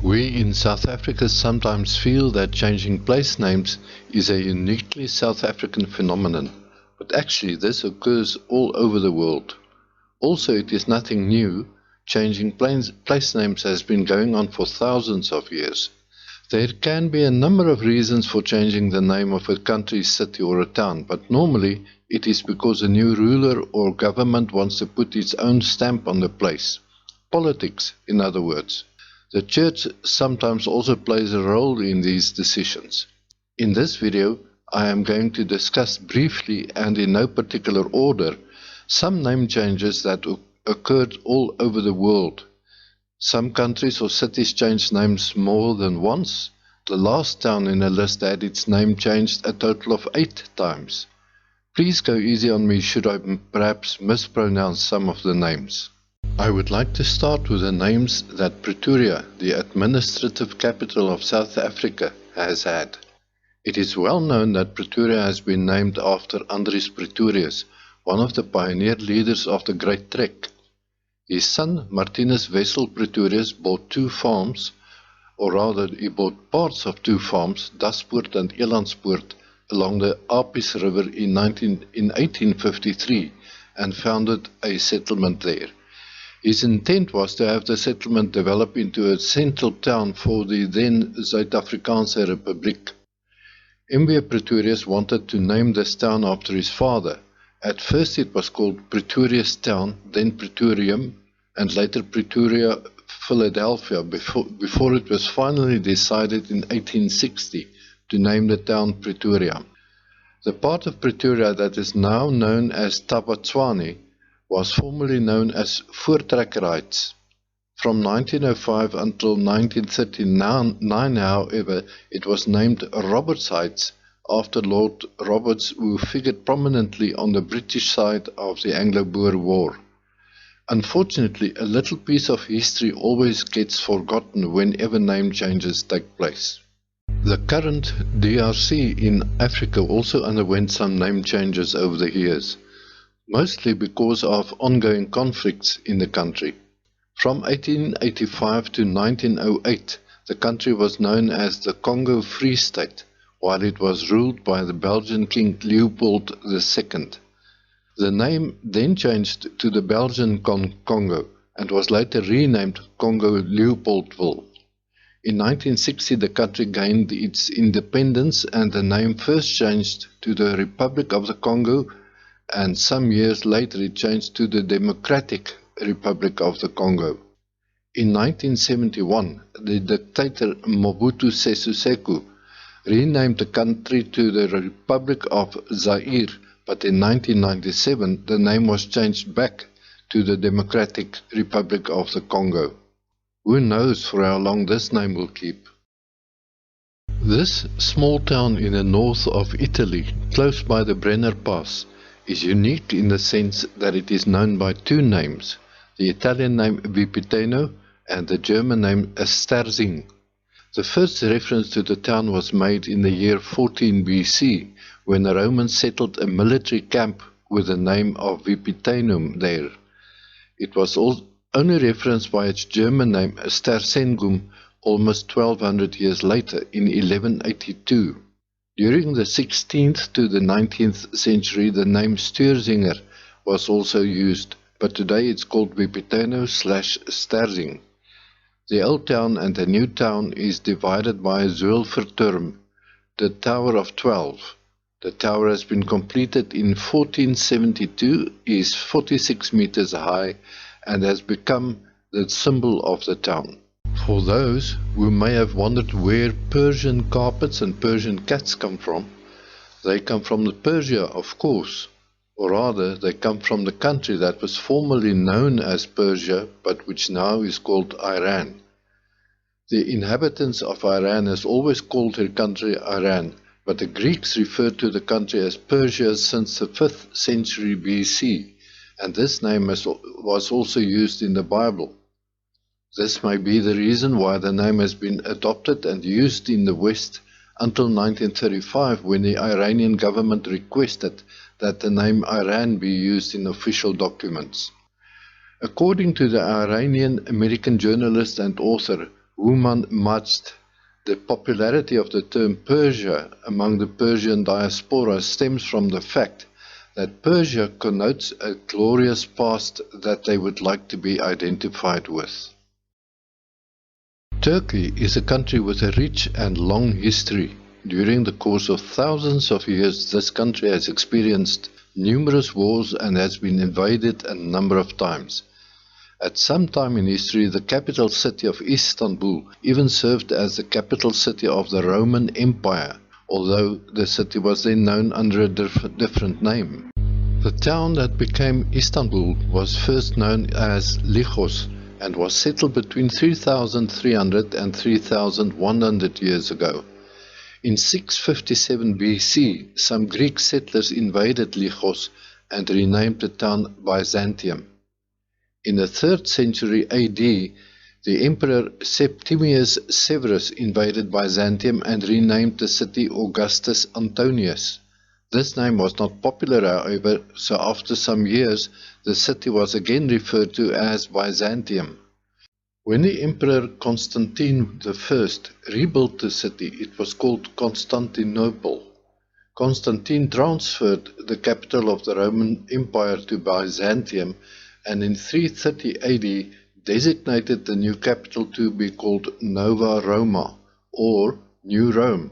We in South Africa sometimes feel that changing place names is a uniquely South African phenomenon, but actually this occurs all over the world. Also, it is nothing new. Changing place names has been going on for thousands of years. There can be a number of reasons for changing the name of a country, city or a town, but normally it is because a new ruler or government wants to put its own stamp on the place. Politics, in other words. The church sometimes also plays a role in these decisions. In this video, I am going to discuss briefly and in no particular order some name changes that occurred all over the world. Some countries or cities changed names more than once. The last town in a list had its name changed a total of 8 times. Please go easy on me should I perhaps mispronounce some of the names. I would like to start with the names that Pretoria, the administrative capital of South Africa, has had. It is well known that Pretoria has been named after Andries Pretorius, one of the pioneer leaders of the Great Trek. His son, Martinus Wessel Pretorius, bought 2 farms, or rather he bought parts of 2 farms, Daspoort and Elandspoort, along the Apis River in 1853 and founded a settlement there. His intent was to have the settlement develop into a central town for the then Suid-Afrikaanse Republiek. M.W. Pretorius wanted to name this town after his father. At first it was called Pretorius Town, then Pretorium, and later Pretoria, Philadelphia, before it was finally decided in 1860 to name the town Pretoria. The part of Pretoria that is now known as Thaba Tshwane was formerly known as Voortrekker Heights. From 1905 until 1939, however, it was named Roberts Heights after Lord Roberts, who figured prominently on the British side of the Anglo-Boer War. Unfortunately, a little piece of history always gets forgotten whenever name changes take place. The current DRC in Africa also underwent some name changes over the years, mostly because of ongoing conflicts in the country. From 1885 to 1908, the country was known as the Congo Free State, while it was ruled by the Belgian King Leopold II. The name then changed to the Belgian Congo and was later renamed Congo Leopoldville. In 1960, the country gained its independence and the name first changed to the Republic of the Congo, and some years later it changed to the Democratic Republic of the Congo. In 1971, the dictator Mobutu Sese Seko renamed the country to the Republic of Zaire, but in 1997 the name was changed back to the Democratic Republic of the Congo. Who knows for how long this name will keep? This small town in the north of Italy, close by the Brenner Pass, is unique in the sense that it is known by 2 names, the Italian name Vipiteno and the German name Sterzing. The first reference to the town was made in the year 14 BC, when the Romans settled a military camp with the name of Vipitenum there. It was only referenced by its German name Sterzengum almost 1200 years later in 1182. During the 16th to the 19th century, the name Stuurzinger was also used, but today it's called Vipiteno/Sterzing. The old town and the new town is divided by a Zwilverturm, the Tower of 12. The tower has been completed in 1472, is 46 meters high, and has become the symbol of the town. For those who may have wondered where Persian carpets and Persian cats come from, they come from Persia, of course, or rather they come from the country that was formerly known as Persia, but which now is called Iran. The inhabitants of Iran has always called their country Iran, but the Greeks referred to the country as Persia since the 5th century BC, and this name was also used in the Bible. This may be the reason why the name has been adopted and used in the West until 1935, when the Iranian government requested that the name Iran be used in official documents. According to the Iranian-American journalist and author Wuman Majd. The popularity of the term Persia among the Persian diaspora stems from the fact that Persia connotes a glorious past that they would like to be identified with. Turkey is a country with a rich and long history. During the course of thousands of years, this country has experienced numerous wars and has been invaded a number of times. At some time in history, the capital city of Istanbul even served as the capital city of the Roman Empire, although the city was then known under a different name. The town that became Istanbul was first known as Lichos and was settled between 3,300 and 3,100 years ago. In 657 BC, some Greek settlers invaded Lichos and renamed the town Byzantium. In the 3rd century AD, the Emperor Septimius Severus invaded Byzantium and renamed the city Augustus Antonius. This name was not popular, however, so after some years, the city was again referred to as Byzantium. When the Emperor Constantine I rebuilt the city, it was called Constantinople. Constantine transferred the capital of the Roman Empire to Byzantium and in 330 AD designated the new capital to be called Nova Roma, or New Rome.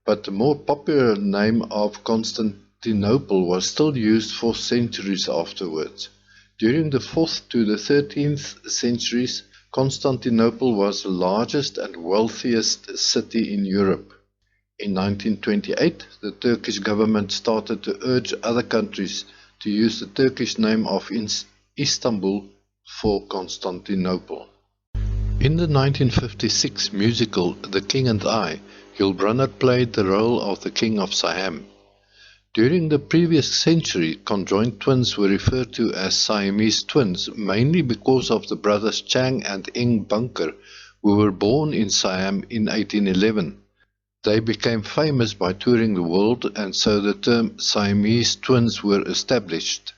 But the more popular name of Constantinople was still used for centuries afterwards. During the 4th to the 13th centuries, Constantinople was the largest and wealthiest city in Europe. In 1928, the Turkish government started to urge other countries to use the Turkish name of Istanbul for Constantinople. In the 1956 musical The King and I, Yul Brynner played the role of the King of Siam. During the previous century, conjoined twins were referred to as Siamese twins, mainly because of the brothers Chang and Eng Bunker, who were born in Siam in 1811. They became famous by touring the world, and so the term Siamese twins were established.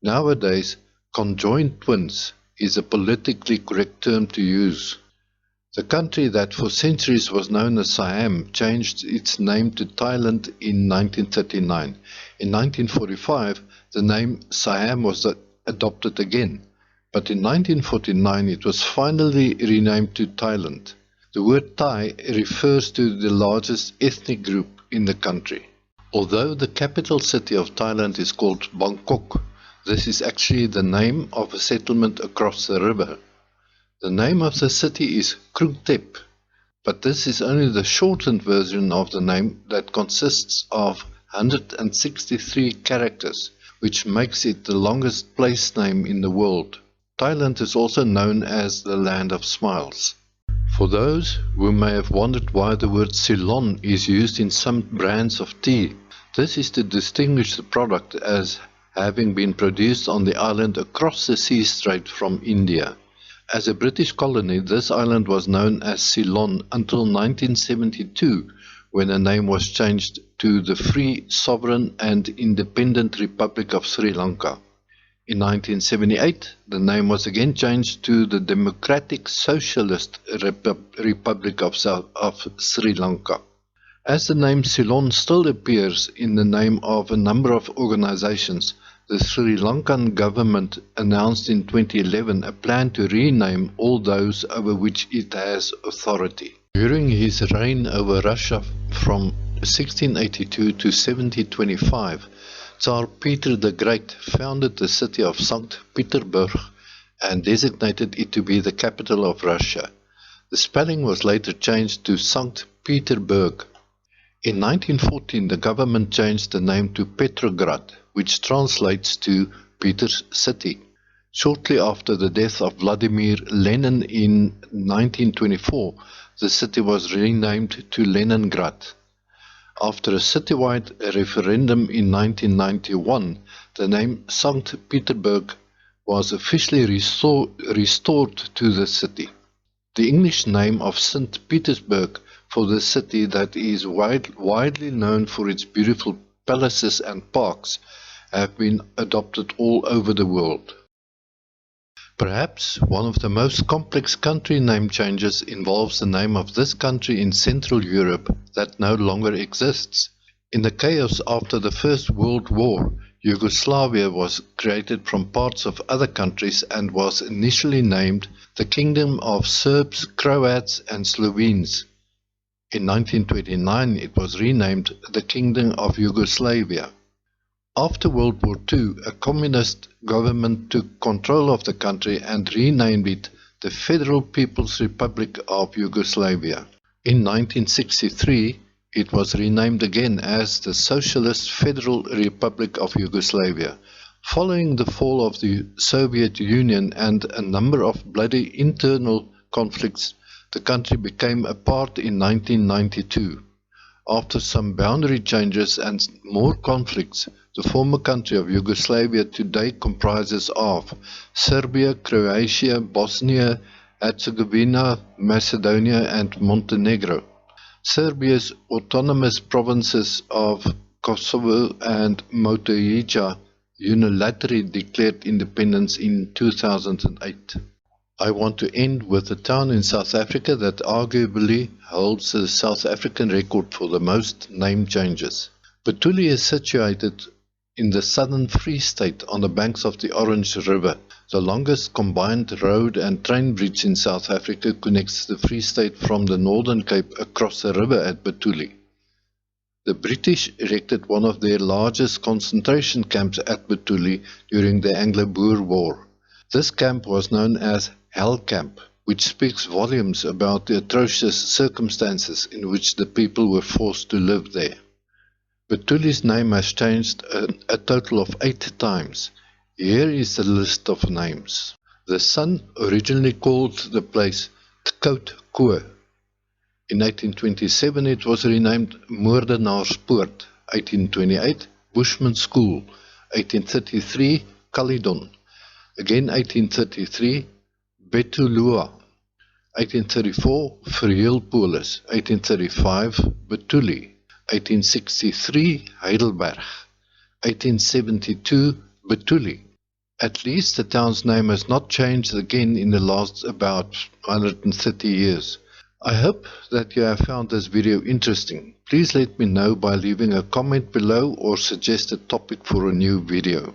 Nowadays, conjoined twins is a politically correct term to use. The country that for centuries was known as Siam changed its name to Thailand in 1939. In 1945, the name Siam was adopted again, but in 1949 it was finally renamed to Thailand. The word Thai refers to the largest ethnic group in the country. Although the capital city of Thailand is called Bangkok, this is actually the name of a settlement across the river. The name of the city is Krung Thep, but this is only the shortened version of the name that consists of 163 characters, which makes it the longest place name in the world. Thailand is also known as the Land of Smiles. For those who may have wondered why the word Ceylon is used in some brands of tea, this is to distinguish the product as having been produced on the island across the sea strait from India. As a British colony, this island was known as Ceylon until 1972, when the name was changed to the Free, Sovereign and Independent Republic of Sri Lanka. In 1978, the name was again changed to the Democratic Socialist Republic of Sri Lanka. As the name Ceylon still appears in the name of a number of organizations, the Sri Lankan government announced in 2011 a plan to rename all those over which it has authority. During his reign over Russia from 1682 to 1725, Tsar Peter the Great founded the city of St. Petersburg and designated it to be the capital of Russia. The spelling was later changed to St. Peterburg. In 1914, the government changed the name to Petrograd, which translates to Peter's City. Shortly after the death of Vladimir Lenin in 1924, the city was renamed to Leningrad. After a citywide referendum in 1991, the name St. Petersburg was officially restored to the city. The English name of St. Petersburg for the city that is widely known for its beautiful palaces and parks have been adopted all over the world. Perhaps one of the most complex country name changes involves the name of this country in Central Europe that no longer exists. In the chaos after the First World War, Yugoslavia was created from parts of other countries and was initially named the Kingdom of Serbs, Croats and Slovenes. In 1929 it was renamed the Kingdom of Yugoslavia. After World War II, a communist government took control of the country and renamed it the Federal People's Republic of Yugoslavia. In 1963, it was renamed again as the Socialist Federal Republic of Yugoslavia. Following the fall of the Soviet Union and a number of bloody internal conflicts, the country became a part in 1992. After some boundary changes and more conflicts, the former country of Yugoslavia today comprises of Serbia, Croatia, Bosnia, Herzegovina, Macedonia and Montenegro. Serbia's autonomous provinces of Kosovo and Metohija unilaterally declared independence in 2008. I want to end with a town in South Africa that arguably holds the South African record for the most name changes. Betuli is situated in the southern Free State on the banks of the Orange River. The longest combined road and train bridge in South Africa connects the Free State from the Northern Cape across the river at Betuli. The British erected one of their largest concentration camps at Betuli during the Anglo-Boer War. This camp was known as Hell Camp, which speaks volumes about the atrocious circumstances in which the people were forced to live there. Betuli's name has changed a total of 8 times. Here is the list of names. The Sun originally called the place Tkout Koor. In 1827 it was renamed Moordenaarspoort, 1828 Bushman School, 1833 Caledon, again 1833 Betulua, 1834 Verheulpolis, 1835 Betuli, 1863 Heidelberg, 1872 Betuli. At least the town's name has not changed again in the last about 130 years. I hope that you have found this video interesting. Please let me know by leaving a comment below or suggest a topic for a new video.